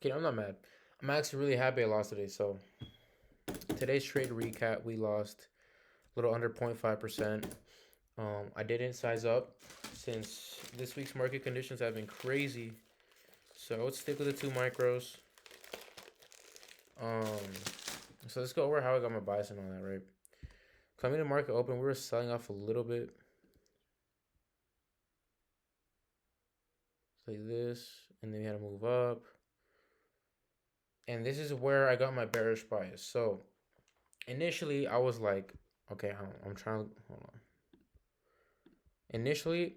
Okay, I'm not mad. I'm actually really happy I lost today. So today's trade recap, we lost a little under 0.5%. I didn't size up since this week's market conditions have been crazy. So let's stick with the two micros. Um, so let's go over how I got my bias and all that, right? Coming to market open, we were selling off a little bit. Like this, and then we had to move up. And this is where I got my bearish bias. So initially, I was like, okay, I'm trying to hold on. Initially,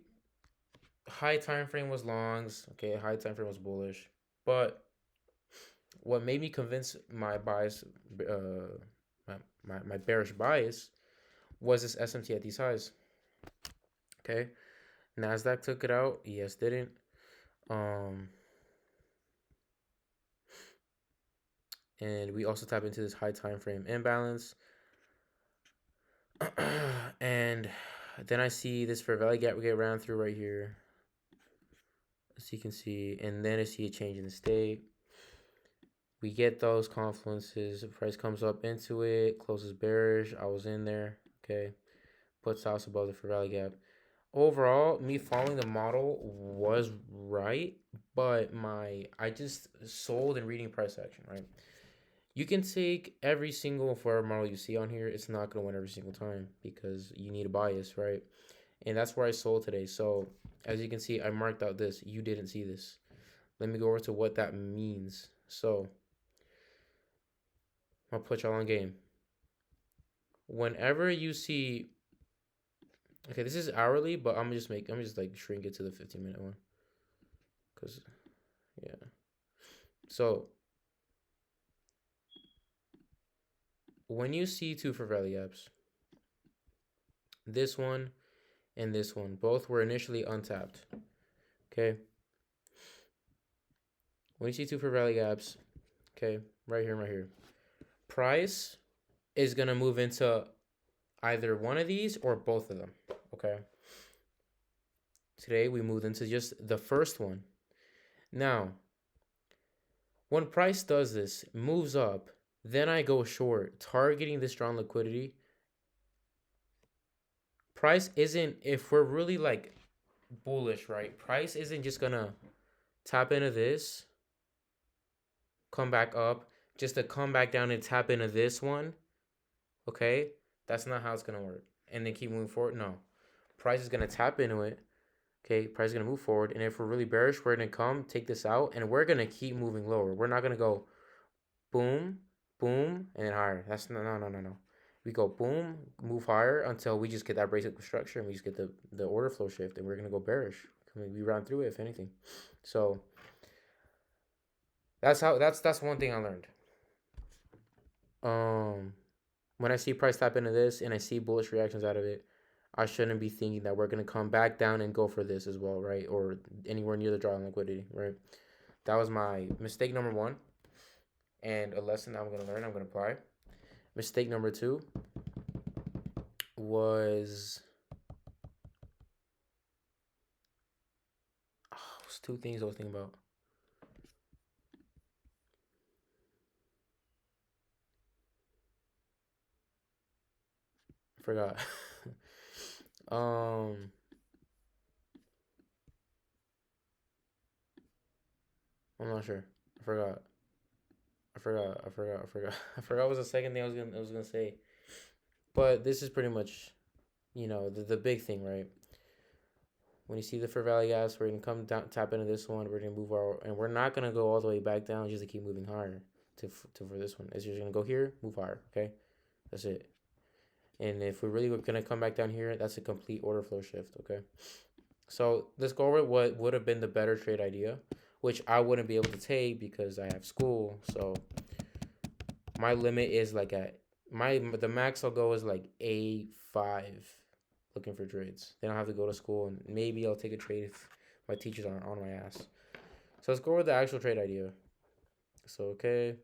high time frame was longs. Okay, high time frame was bullish. But what made me convince my bias, my bearish bias, was this SMT at these highs. Okay, Nasdaq took it out. ES didn't. Um, and we also tap into this high time frame imbalance. And then I see this fair value gap we get ran through right here, as you can see, and then I see a change in the state. We get those confluences. The price comes up into it, closes bearish. I was in there. Okay, puts house above the fair value gap. Overall, me following the model was right, but I just sold and reading price action, right? You can take every single forever model you see on here. It's not going to win every single time because you need a bias, right? And that's where I sold today. So as you can see, I marked out this. You didn't see this. Let me go over to what that means. So I'll put y'all on game. Whenever you see, okay, this is hourly, but I'm just like shrink it to the 15-minute one, cause yeah. So when you see two fair value gaps, this one and this one, both were initially untapped. Okay. When you see two fair value gaps, okay, right here and right here, price is gonna move into either one of these or both of them. Okay. Today we moved into just the first one. Now, when price does this, moves up, then I go short, targeting the strong liquidity. Price isn't, if we're really like bullish, right? Price isn't just gonna tap into this, come back up, just to come back down and tap into this one. Okay? That's not how it's gonna work. And then keep moving forward. No. Price is gonna tap into it. Okay, price is gonna move forward. And if we're really bearish, we're gonna come, take this out, and we're gonna keep moving lower. We're not gonna go boom, boom, and then higher. That's no. We go boom, move higher until we just get that basic structure and we just get the order flow shift, and we're gonna go bearish. I mean, we run through it if anything. So that's one thing I learned. When I see price tap into this and I see bullish reactions out of it, I shouldn't be thinking that we're gonna come back down and go for this as well, right? Or anywhere near the drawing liquidity, right? That was my mistake number one, and a lesson I'm gonna learn. I'm gonna apply. Mistake number two was it was two things I was thinking about. I forgot. um, I'm not sure. I forgot. I forgot what was the second thing I was gonna say. But this is pretty much, the big thing, right? When you see the fair value gaps, we're gonna come down, tap into this one. We're gonna move our, and we're not gonna go all the way back down just to keep moving higher. To for this one, it's just gonna go here, move higher. Okay, that's it. And if we're really gonna come back down here, that's a complete order flow shift. Okay, so let's go over what would have been the better trade idea, which I wouldn't be able to take because I have school. So my limit is like at the max I'll go is like A5 looking for trades. Then I'll have to go to school and maybe I'll take a trade if my teachers aren't on my ass. So let's go over the actual trade idea. So okay,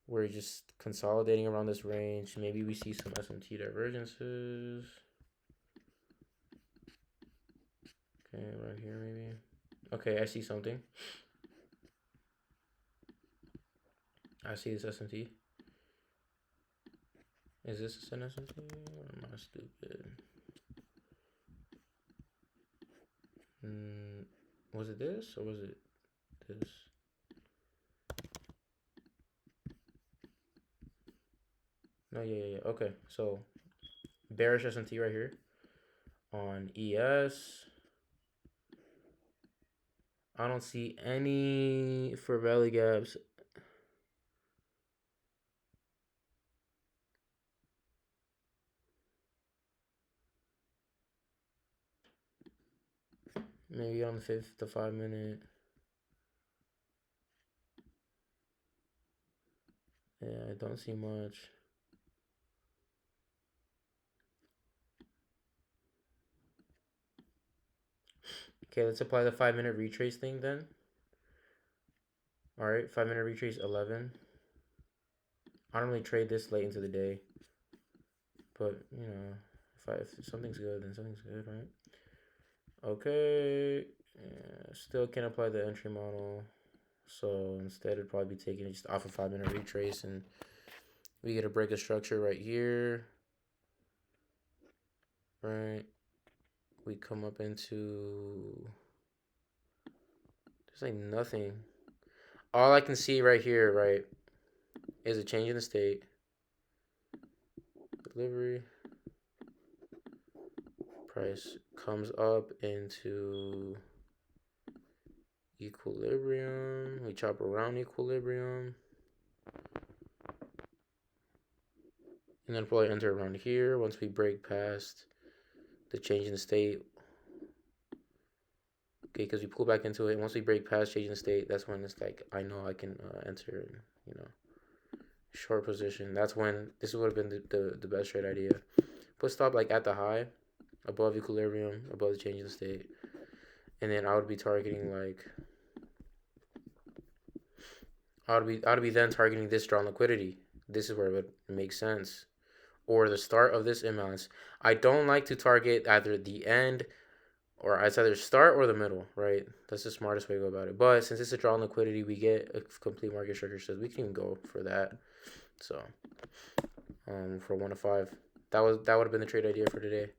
we're just consolidating around this range. Maybe we see some SMT divergences. Okay, right here maybe. Okay, I see something. I see this SMT. Is this an SMT or am I stupid? Was it this or was it this? No, yeah. Okay, so bearish SMT right here on ES. I don't see any for valley gaps. Maybe on the 5 minute. Yeah, I don't see much. Okay, let's apply the 5 minute retrace thing then. All right, 5 minute retrace 11. I don't really trade this late into the day, but you know, if something's good, then something's good, right? Okay, yeah, still can't apply the entry model, so instead it'd probably be taking it just off a 5 minute retrace, and we get a break of structure right here, right? We come up into, there's like nothing. All I can see right here, right, is a change in the state. Delivery. Price comes up into equilibrium. We chop around equilibrium. And then probably enter around here once we break past the change in the state. Okay, because we pull back into it. And once we break past change in the state, that's when it's like, I know I can enter, you know, short position. That's when this would have been the best trade idea. Put stop like at the high, above equilibrium, above the change in the state. And then I would be targeting like, I would be then targeting this drawn liquidity. This is where it would make sense. Or the start of this imbalance. I don't like to target either the end, or it's either start or the middle, right? That's the smartest way to go about it. But since it's a drawn liquidity, we get a complete market structure, so we can even go for that. So for 1 to 5, that would have been the trade idea for today.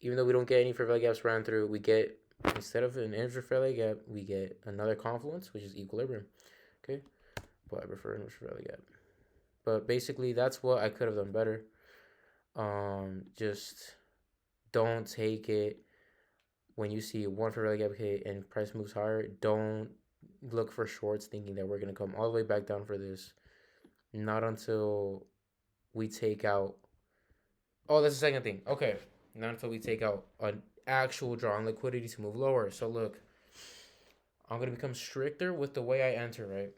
Even though we don't get any fair value gaps ran through, we get, instead of an intra fair value gap, we get another confluence, which is equilibrium. Okay, but I prefer an intra fair value gap. But basically, that's what I could have done better. Just don't take it when you see one fair value gap hit and price moves higher. Don't look for shorts thinking that we're gonna come all the way back down for this. Not until we take out. Oh, that's the second thing. Okay, not until we take out an actual drawn liquidity to move lower. So look, I'm gonna become stricter with the way I enter, right?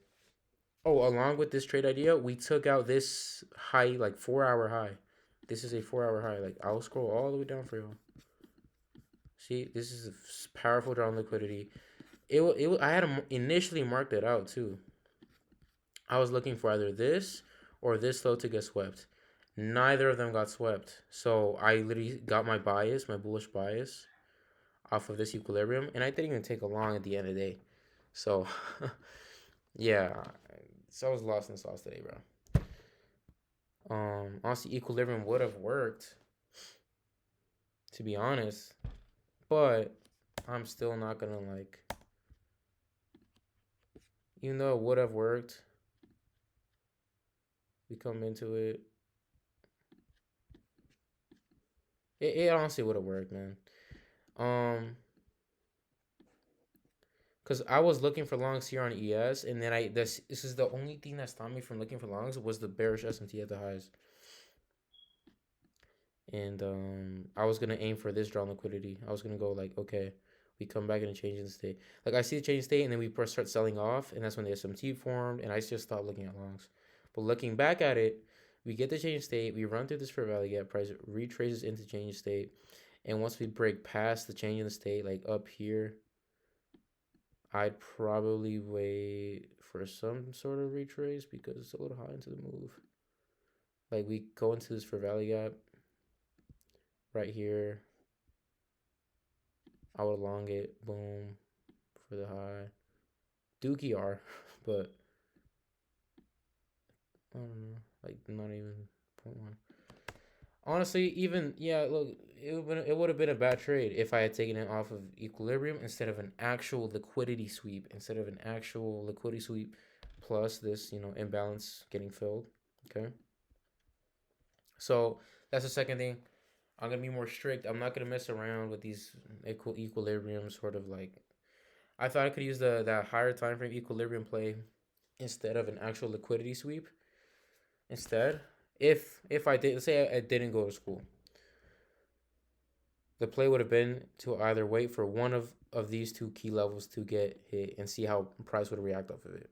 Oh, along with this trade idea, we took out this high, like 4-hour high. This is a 4-hour high. Like, I'll scroll all the way down for you. See, this is a powerful drawn liquidity. I had initially marked it out too. I was looking for either this or this low to get swept. Neither of them got swept. So I literally got my bias, my bullish bias, off of this equilibrium, and I didn't even take a long at the end of the day. So, yeah, so I was lost in the sauce today, bro. Honestly, equilibrium would have worked, to be honest, but I'm still not gonna like. Even though it would have worked, we come into it. It honestly would have worked, man. Because I was looking for longs here on ES, and then this is the only thing that stopped me from looking for longs was the bearish SMT at the highs. And I was gonna aim for this drawn liquidity. I was gonna go like, okay, we come back and change in the state. Like I see the change in state, and then we first start selling off, and that's when the SMT formed, and I just stopped looking at longs. But looking back at it, we get the change in state, we run through this fair value gap, price retraces into change in state, and once we break past the change in the state, like up here, I'd probably wait for some sort of retrace because it's a little high into the move. Like we go into this fair value gap right here. I would long it, boom, for the high. Dookie R, but I don't know, like not even 0.1. Honestly, even yeah, look, it would have been a bad trade if I had taken it off of equilibrium instead of an actual liquidity sweep, plus this, imbalance getting filled. Okay, so that's the second thing. I'm gonna be more strict. I'm not gonna mess around with these equilibrium sort of like. I thought I could use the that higher time frame equilibrium play instead of an actual liquidity sweep. Instead, if I did, let's say I didn't go to school, the play would have been to either wait for one of these two key levels to get hit and see how price would react off of it.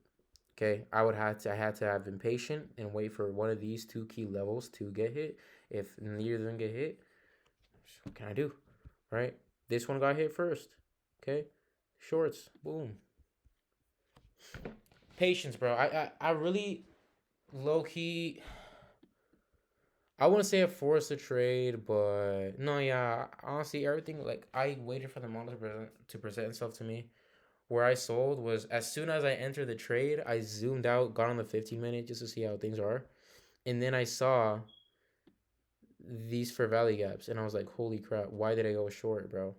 Okay, I had to have been patient and wait for one of these two key levels to get hit. If neither of them get hit, what can I do? Right? This one got hit first. Okay, shorts, boom. Patience, bro. I really low key. I wouldn't say I forced a trade, but no, yeah. Honestly, everything like I waited for the model to present itself to me. Where I sold was as soon as I entered the trade, I zoomed out, got on the 15 minute just to see how things are, and then I saw these fair value gaps, and I was like, "Holy crap! Why did I go short, bro?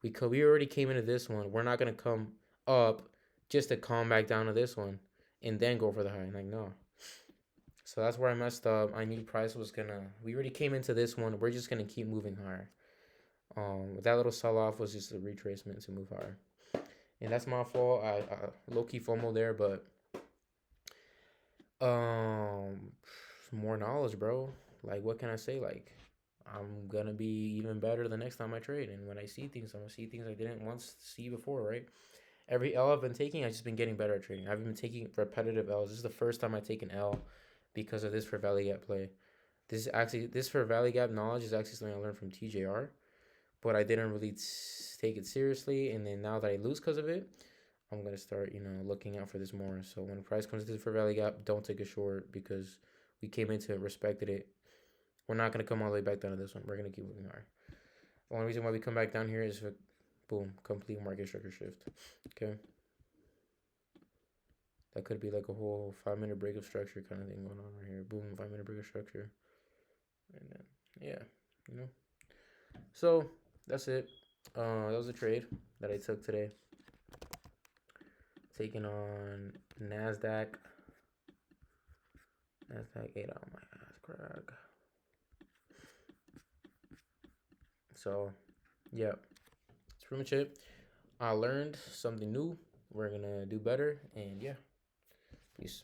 We already came into this one. We're not gonna come up just to calm back down to this one, and then go for the high. Like no." So that's where I messed up. I knew price was gonna. We already came into this one. We're just gonna keep moving higher. That little sell off was just a retracement to move higher, and that's my fault. I low key FOMO there, but more knowledge, bro. Like, what can I say? Like, I'm gonna be even better the next time I trade, and when I see things, I'm gonna see things I didn't once see before, right? Every L I've been taking, I've just been getting better at trading. I've been taking repetitive L's. This is the first time I take an L because of this fair value gap play. This fair value gap knowledge is actually something I learned from TJR, but I didn't really take it seriously. And then now that I lose because of it, I'm gonna start, looking out for this more. So when the price comes into the fair value gap, don't take a short because we came into it, respected it. We're not gonna come all the way back down to this one. We're gonna keep moving higher. The only reason why we come back down here is for, boom, complete market structure shift. Okay. That could be like a whole 5 minute break of structure kind of thing going on right here. Boom, 5 minute break of structure. And then, yeah, you know. So that's it. That was a trade that I took today. Taking on NASDAQ. NASDAQ ate out my ass crack. So, yeah, that's pretty much it. I learned something new. We're gonna do better, and yeah, peace.